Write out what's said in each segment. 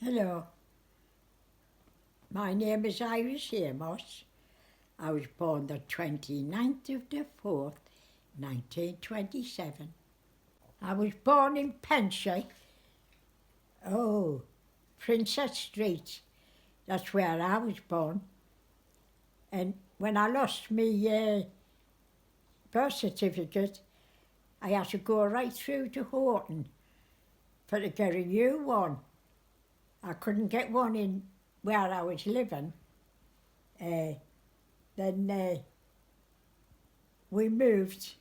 Hello, my name is Iris Amos. I was born the 29th of the 4th, 1927. I was born in Pensy. Princess Street. That's where I was born. And when I lost my birth certificate, I had to go right through to Horton for to get a new one. I couldn't get one in where I was living. Then we moved.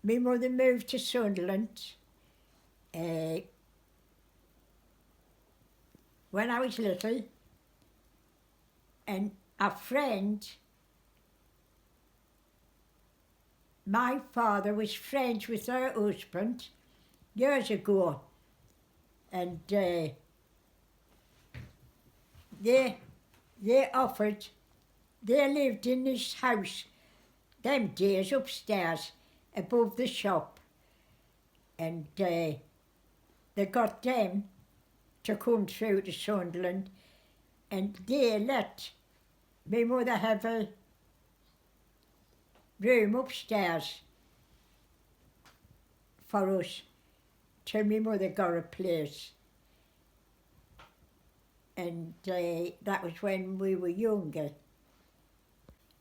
My mother moved to Sunderland when I was little, and a friend, my father was friends with her husband years ago, and they lived in this house, them days upstairs, above the shop, and they got them to come through to Sunderland, and they let my mother have a room upstairs for us till my mother got a place. And that was when we were younger.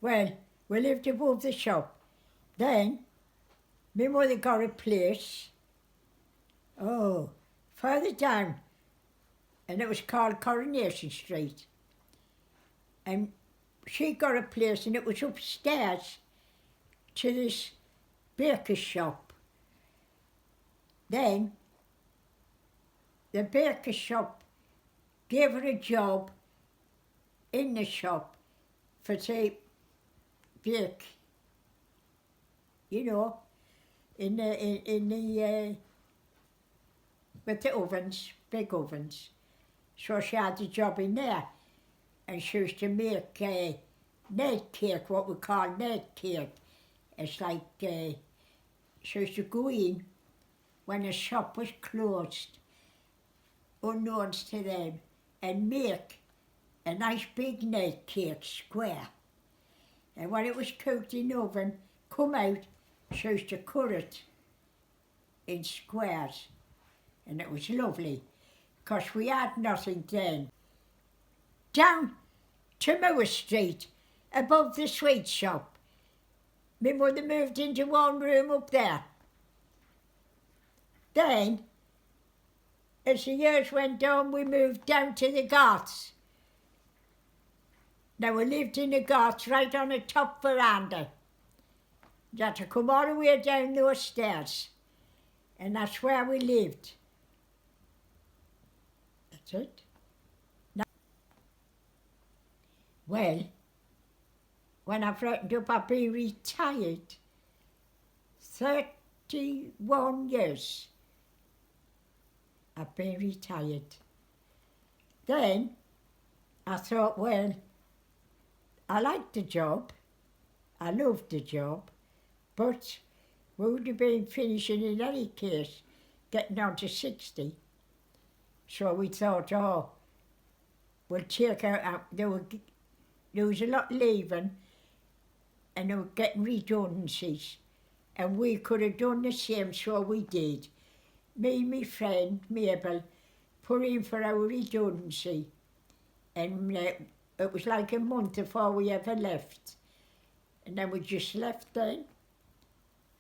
Well, we lived above the shop. Then my mother got a place, further down, and it was called Coronation Street. And she got a place, and it was upstairs to this baker's shop. Then the baker's shop gave her a job in the shop for to bake, in the with the ovens, big ovens. So she had a job in there, and she used to make ned cake, what we call ned cake. It's like she used to go in when the shop was closed, unknowns to them, and make a nice big ned cake, square. And when it was cooked in the oven, come out, she used to cut it in squares. And it was lovely, because we had nothing then. Down to Moore Street, above the sweet shop, my mother moved into one room up there. Then, as the years went on, we moved down to the Garths. Now, we lived in the Garths right on the top veranda. You had to come all the way down those stairs, and that's where we lived. That's it. Now, well, when I've reckoned up, I've been retired 31 years. I've been retired. Then I thought, well, I liked the job, I loved the job, but we would have been finishing in any case, getting on to 60. So we thought, we'll take out, there was a lot leaving, and they were getting redundancies, and we could have done the same, so we did. Me and my friend, Mabel, put in for our redundancy, and it was like a month before we ever left. And then we just left then,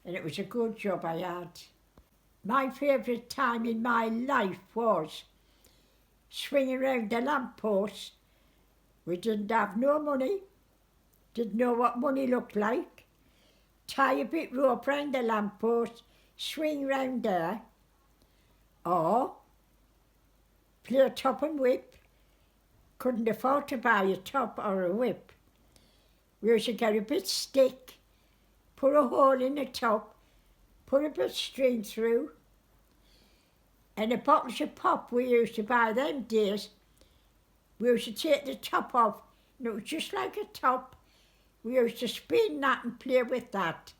and it was a good job I had. My favourite time in my life was swinging around the lamppost. We didn't have no money, didn't know what money looked like. Tie a bit rope round the lamppost, swing round there, or play top and whip. Couldn't afford to buy a top or a whip. We used to get a bit stick, put a hole in the top, put a bit of string through, and the bottles of pop we used to buy them days, we used to take the top off, and it was just like a top. We used to spin that and play with that,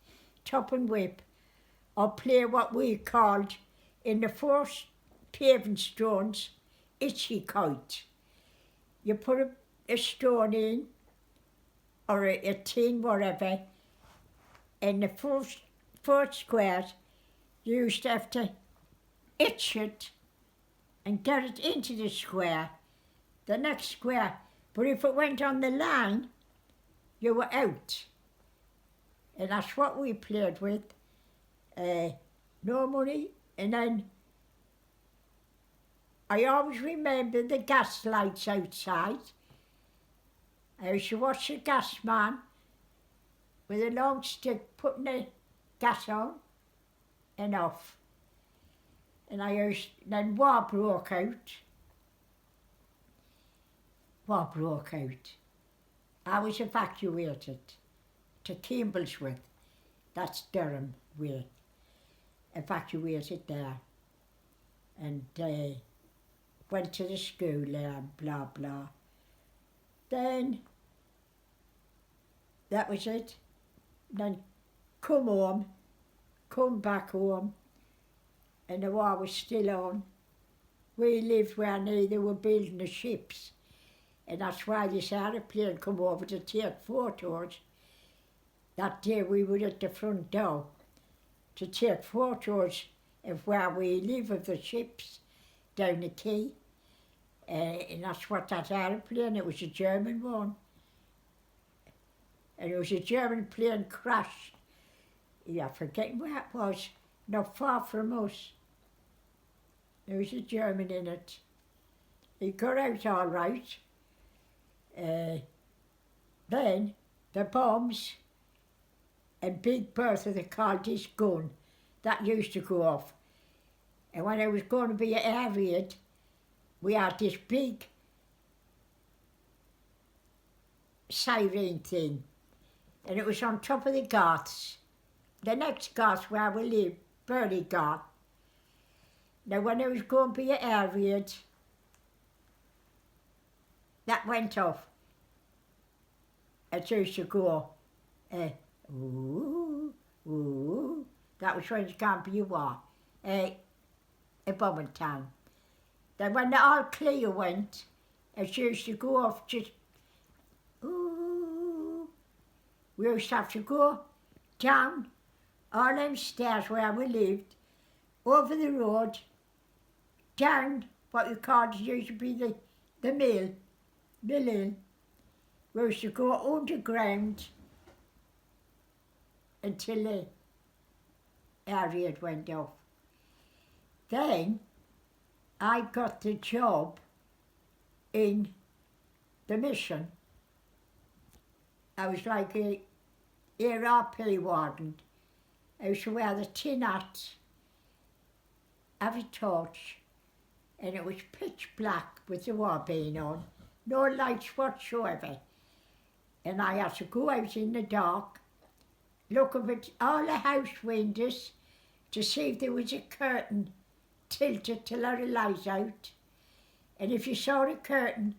top and whip, or play what we called in the first paving stones, itchy kite. You put a stone in, or a tin, whatever, and the four squares, you used to have to itch it and get it into the square, the next square. But if it went on the line, you were out. And that's what we played with. No money. And then I always remember the gas lights outside. I used to watch the gas man with a long stick putting the gas on and off. And then war broke out. War broke out. I was evacuated to Campbellsworth. That's Durham way. Evacuated there. And went to the school there and blah blah. Then that was it. Then come back home, and the war was still on. We lived where they were building the ships, and that's why this aeroplane come over to take photos. That day we were at the front door to take photos of where we live, of the ships down the quay. And that's what that aeroplane, it was a German one. And it was a German plane crashed. Yeah, forgetting where it was, not far from us. There was a German in it. He got out all right. Then the bombs and Big Bertha, they called his gun, that used to go off. And when it was going to be air raid, we had this big siren thing, and it was on top of the Garths. The next Garth where we live, Burley Garth. Now when it was going to be an air raid, that went off. It used to go, ooh, ooh. That was when it can't be a war, a bombing town. Then when the all clear went, it used to go off just, ooh. We used to have to go down all them stairs where we lived, over the road, down what you called, it used to be the mill. We used to go underground until the air raid went off. Then I got the job in the mission. I was like a RP warden. I used to wear the tin hat, have a torch, and it was pitch black with the war being on, no lights whatsoever. And I had to go out in the dark, look up at all the house windows to see if there was a curtain tilted to let a light out. And if you saw the curtain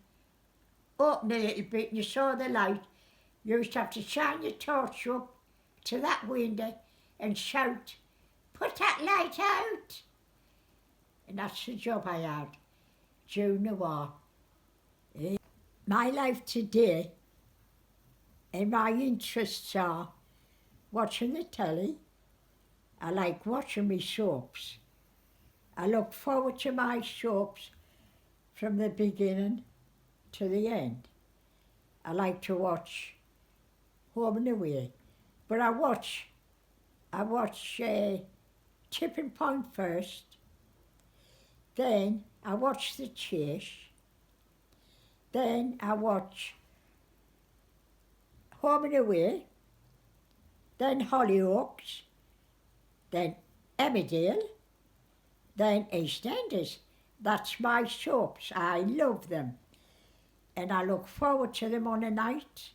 open a little bit and you saw the light, you used to have to shine your torch up to that window and shout, "Put that light out!" And that's the job I had during the war. My life today and my interests are watching the telly. I like watching my soaps. I look forward to my soaps from the beginning to the end. I like to watch Home and Away, but I watch Tipping Point first, then I watch The Chase, then I watch Home and Away, then Hollyoaks, then Emmerdale, then EastEnders. That's my soaps. I love them. And I look forward to them on a night.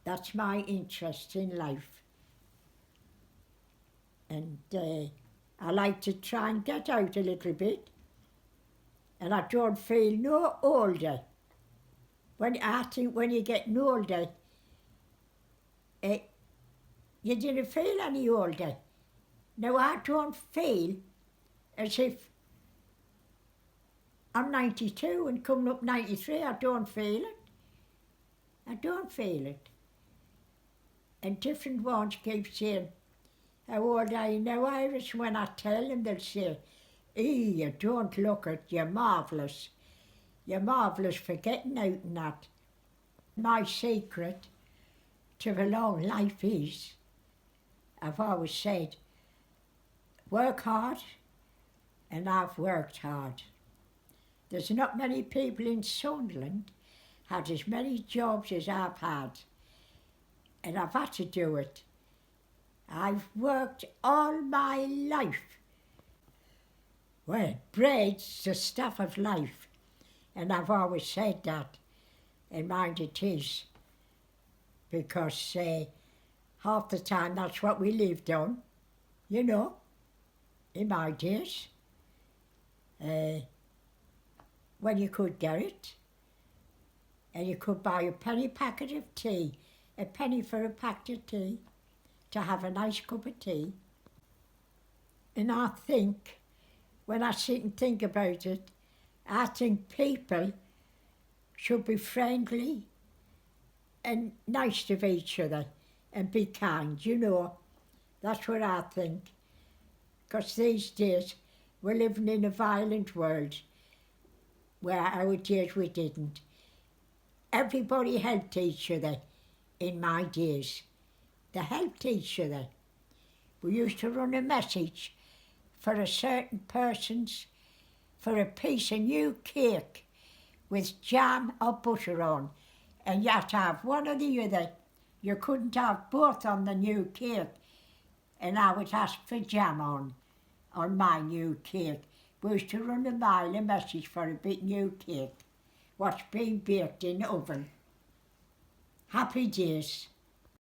That's my interest in life. And I like to try and get out a little bit. And I don't feel no older. I think when you get older, you didn't feel any older. Now I don't feel as if I'm 92 and coming up 93, I don't feel it. I don't feel it. And different ones keep saying, how old are you now, Iris? When I tell them, they'll say, you don't look it, you're marvellous. You're marvellous for getting out and that. My secret to a long life is, I've always said, work hard, and I've worked hard. There's not many people in Sunderland had as many jobs as I've had, and I've had to do it. I've worked all my life. Well, bread's the stuff of life, and I've always said that, and mind it is, because half the time that's what we lived on, you know, in my days, when you could get it, and you could buy a penny packet of tea, a penny for a packet of tea, to have a nice cup of tea. And I think, when I sit and think about it, I think people should be friendly and nice to each other and be kind, you know. That's what I think. Because these days we're living in a violent world where our days we didn't. Everybody helped each other in my days. They helped each other. We used to run a message for a certain person's for a piece of new cake with jam or butter on, and you had to have one or the other. You couldn't have both on the new cake, and I would ask for jam on my new cake. We used to run a mile a message for a bit new cake, what's being baked in the oven. Happy days.